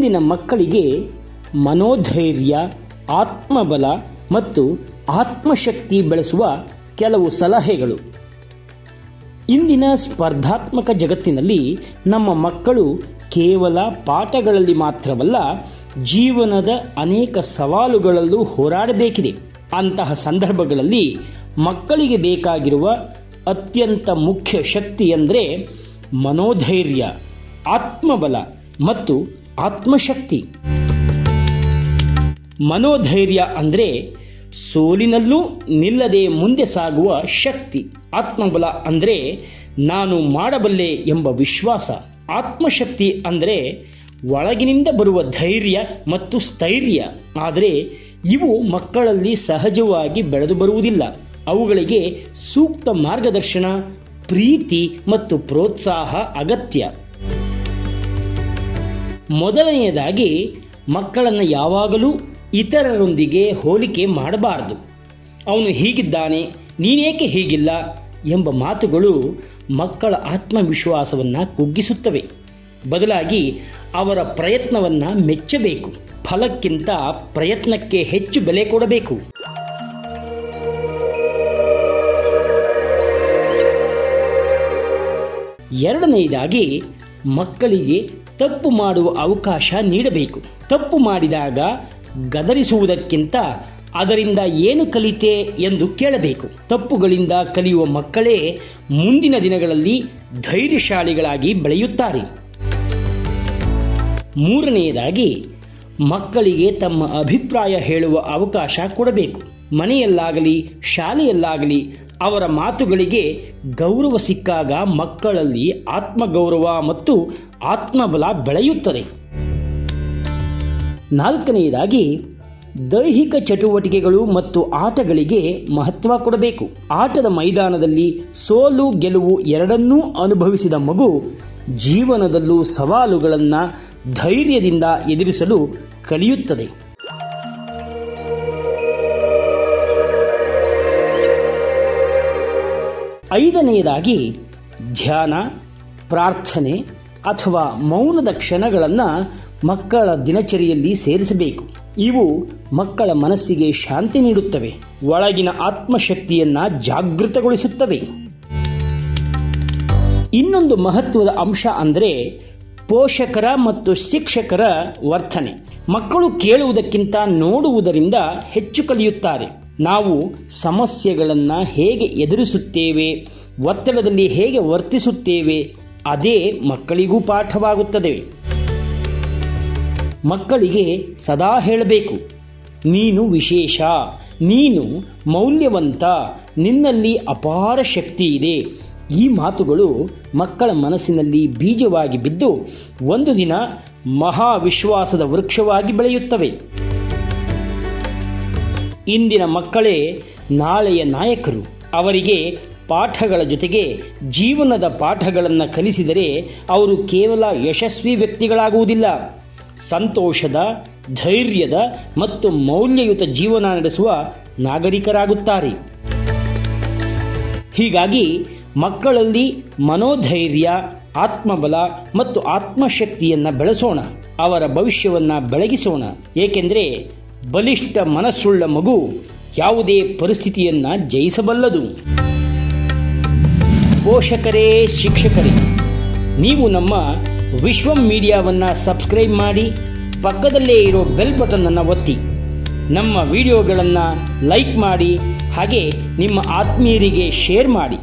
ಇಂದಿನ ಮಕ್ಕಳಿಗೆ ಮನೋಧೈರ್ಯ, ಆತ್ಮಬಲ ಮತ್ತು ಆತ್ಮಶಕ್ತಿ ಬೆಳೆಸುವ ಕೆಲವು ಸಲಹೆಗಳು. ಇಂದಿನ ಸ್ಪರ್ಧಾತ್ಮಕ ಜಗತ್ತಿನಲ್ಲಿ ನಮ್ಮ ಮಕ್ಕಳು ಕೇವಲ ಪಾಠಗಳಲ್ಲಿ ಮಾತ್ರವಲ್ಲ, ಜೀವನದ ಅನೇಕ ಸವಾಲುಗಳಲ್ಲೂ ಹೋರಾಡಬೇಕಿದೆ. ಅಂತಹ ಸಂದರ್ಭಗಳಲ್ಲಿ ಮಕ್ಕಳಿಗೆ ಬೇಕಾಗಿರುವ ಅತ್ಯಂತ ಮುಖ್ಯ ಶಕ್ತಿ ಎಂದರೆ ಮನೋಧೈರ್ಯ, ಆತ್ಮಬಲ ಮತ್ತು ಆತ್ಮಶಕ್ತಿ. ಮನೋಧೈರ್ಯ ಅಂದರೆ ಸೋಲಿನಲ್ಲೂ ನಿಲ್ಲದೆ ಮುಂದೆ ಸಾಗುವ ಶಕ್ತಿ. ಆತ್ಮಬಲ ಅಂದರೆ ನಾನು ಮಾಡಬಲ್ಲೆ ಎಂಬ ವಿಶ್ವಾಸ. ಆತ್ಮಶಕ್ತಿ ಅಂದರೆ ಒಳಗಿನಿಂದ ಬರುವ ಧೈರ್ಯ ಮತ್ತು ಸ್ಥೈರ್ಯ. ಆದರೆ ಇವು ಮಕ್ಕಳಲ್ಲಿ ಸಹಜವಾಗಿ ಬೆಳೆದು ಬರುವುದಿಲ್ಲ. ಅವುಗಳಿಗೆ ಸೂಕ್ತ ಮಾರ್ಗದರ್ಶನ, ಪ್ರೀತಿ ಮತ್ತು ಪ್ರೋತ್ಸಾಹ ಅಗತ್ಯ. ಮೊದಲನೆಯದಾಗಿ, ಮಕ್ಕಳನ್ನು ಯಾವಾಗಲೂ ಇತರರೊಂದಿಗೆ ಹೋಲಿಕೆ ಮಾಡಬಾರದು. ಅವನು ಹೀಗಿದ್ದಾನೆ, ನೀನೇಕೆ ಹೀಗಿಲ್ಲ ಎಂಬ ಮಾತುಗಳು ಮಕ್ಕಳ ಆತ್ಮವಿಶ್ವಾಸವನ್ನು ಕುಗ್ಗಿಸುತ್ತವೆ. ಬದಲಾಗಿ ಅವರ ಪ್ರಯತ್ನವನ್ನು ಮೆಚ್ಚಬೇಕು. ಫಲಕ್ಕಿಂತ ಪ್ರಯತ್ನಕ್ಕೆ ಹೆಚ್ಚು ಬೆಲೆ ಕೊಡಬೇಕು. ಎರಡನೆಯದಾಗಿ, ಮಕ್ಕಳಿಗೆ ತಪ್ಪು ಮಾಡುವ ಅವಕಾಶ ನೀಡಬೇಕು. ತಪ್ಪು ಮಾಡಿದಾಗ ಗದರಿಸುವುದಕ್ಕಿಂತ ಅದರಿಂದ ಏನು ಕಲಿತೆ ಎಂದು ಕೇಳಬೇಕು. ತಪ್ಪುಗಳಿಂದ ಕಲಿಯುವ ಮಕ್ಕಳೇ ಮುಂದಿನ ದಿನಗಳಲ್ಲಿ ಧೈರ್ಯಶಾಲಿಗಳಾಗಿ ಬೆಳೆಯುತ್ತಾರೆ. ಮೂರನೆಯದಾಗಿ, ಮಕ್ಕಳಿಗೆ ತಮ್ಮ ಅಭಿಪ್ರಾಯ ಹೇಳುವ ಅವಕಾಶ ಕೊಡಬೇಕು. ಮನೆಯಲ್ಲಾಗಲಿ ಶಾಲೆಯಲ್ಲಾಗಲಿ ಅವರ ಮಾತುಗಳಿಗೆ ಗೌರವ ಸಿಕ್ಕಾಗ ಮಕ್ಕಳಲ್ಲಿ ಆತ್ಮಗೌರವ ಮತ್ತು ಆತ್ಮಬಲ ಬೆಳೆಯುತ್ತದೆ. ನಾಲ್ಕನೆಯದಾಗಿ, ದೈಹಿಕ ಚಟುವಟಿಕೆಗಳು ಮತ್ತು ಆಟಗಳಿಗೆ ಮಹತ್ವ ಕೊಡಬೇಕು. ಆಟದ ಮೈದಾನದಲ್ಲಿ ಸೋಲು ಗೆಲುವು ಎರಡನ್ನೂ ಅನುಭವಿಸಿದ ಮಗು ಜೀವನದಲ್ಲೂ ಸವಾಲುಗಳನ್ನು ಧೈರ್ಯದಿಂದ ಎದುರಿಸಲು ಕಲಿಯುತ್ತದೆ. ಐದನೆಯದಾಗಿ, ಧ್ಯಾನ, ಪ್ರಾರ್ಥನೆ ಅಥವಾ ಮೌನದ ಕ್ಷಣಗಳನ್ನು ಮಕ್ಕಳ ದಿನಚರಿಯಲ್ಲಿ ಸೇರಿಸಬೇಕು. ಇವು ಮಕ್ಕಳ ಮನಸ್ಸಿಗೆ ಶಾಂತಿ ನೀಡುತ್ತವೆ, ಒಳಗಿನ ಆತ್ಮಶಕ್ತಿಯನ್ನು ಜಾಗೃತಗೊಳಿಸುತ್ತವೆ. ಇನ್ನೊಂದು ಮಹತ್ವದ ಅಂಶ ಅಂದರೆ ಪೋಷಕರ ಮತ್ತು ಶಿಕ್ಷಕರ ವರ್ತನೆ. ಮಕ್ಕಳು ಕೇಳುವುದಕ್ಕಿಂತ ನೋಡುವುದರಿಂದ ಹೆಚ್ಚು ಕಲಿಯುತ್ತಾರೆ. ನಾವು ಸಮಸ್ಯೆಗಳನ್ನು ಹೇಗೆ ಎದುರಿಸುತ್ತೇವೆ, ಒತ್ತಡದಲ್ಲಿ ಹೇಗೆ ವರ್ತಿಸುತ್ತೇವೆ, ಅದೇ ಮಕ್ಕಳಿಗೂ ಪಾಠವಾಗುತ್ತದೆ. ಮಕ್ಕಳಿಗೆ ಸದಾ ಹೇಳಬೇಕು, ನೀನು ವಿಶೇಷ, ನೀನು ಮೌಲ್ಯವಂತ, ನಿನ್ನಲ್ಲಿ ಅಪಾರ ಶಕ್ತಿ ಇದೆ. ಈ ಮಾತುಗಳು ಮಕ್ಕಳ ಮನಸ್ಸಿನಲ್ಲಿ ಬೀಜವಾಗಿ ಬಿದ್ದು ಒಂದು ದಿನ ಮಹಾವಿಶ್ವಾಸದ ವೃಕ್ಷವಾಗಿ ಬೆಳೆಯುತ್ತವೆ. ಇಂದಿನ ಮಕ್ಕಳೇ ನಾಳೆಯ ನಾಯಕರು. ಅವರಿಗೆ ಪಾಠಗಳ ಜೊತೆಗೆ ಜೀವನದ ಪಾಠಗಳನ್ನು ಕಲಿಸಿದರೆ ಅವರು ಕೇವಲ ಯಶಸ್ವಿ ವ್ಯಕ್ತಿಗಳಾಗುವುದಿಲ್ಲ, ಸಂತೋಷದ, ಧೈರ್ಯದ ಮತ್ತು ಮೌಲ್ಯಯುತ ಜೀವನ ನಡೆಸುವ ನಾಗರಿಕರಾಗುತ್ತಾರೆ. ಹೀಗಾಗಿ ಮಕ್ಕಳಲ್ಲಿ ಮನೋಧೈರ್ಯ, ಆತ್ಮಬಲ ಮತ್ತು ಆತ್ಮಶಕ್ತಿಯನ್ನು ಬೆಳೆಸೋಣ. ಅವರ ಭವಿಷ್ಯವನ್ನು ಬೆಳಗಿಸೋಣ. ಏಕೆಂದರೆ ಬಲಿಷ್ಠ ಮನಸ್ಸುಳ್ಳ ಮಗು ಯಾವುದೇ ಪರಿಸ್ಥಿತಿಯನ್ನು ಜಯಿಸಬಲ್ಲದು. ಪೋಷಕರೇ, ಶಿಕ್ಷಕರೇ, ನೀವು ನಮ್ಮ ವಿಶ್ವಂ ಮೀಡಿಯಾವನ್ನು ಸಬ್ಸ್ಕ್ರೈಬ್ ಮಾಡಿ, ಪಕ್ಕದಲ್ಲೇ ಇರೋ ಬೆಲ್ ಬಟನ್ನನ್ನು ಒತ್ತಿ, ನಮ್ಮ ವಿಡಿಯೋಗಳನ್ನು ಲೈಕ್ ಮಾಡಿ, ಹಾಗೆ ನಿಮ್ಮ ಆತ್ಮೀಯರಿಗೆ ಶೇರ್ ಮಾಡಿ.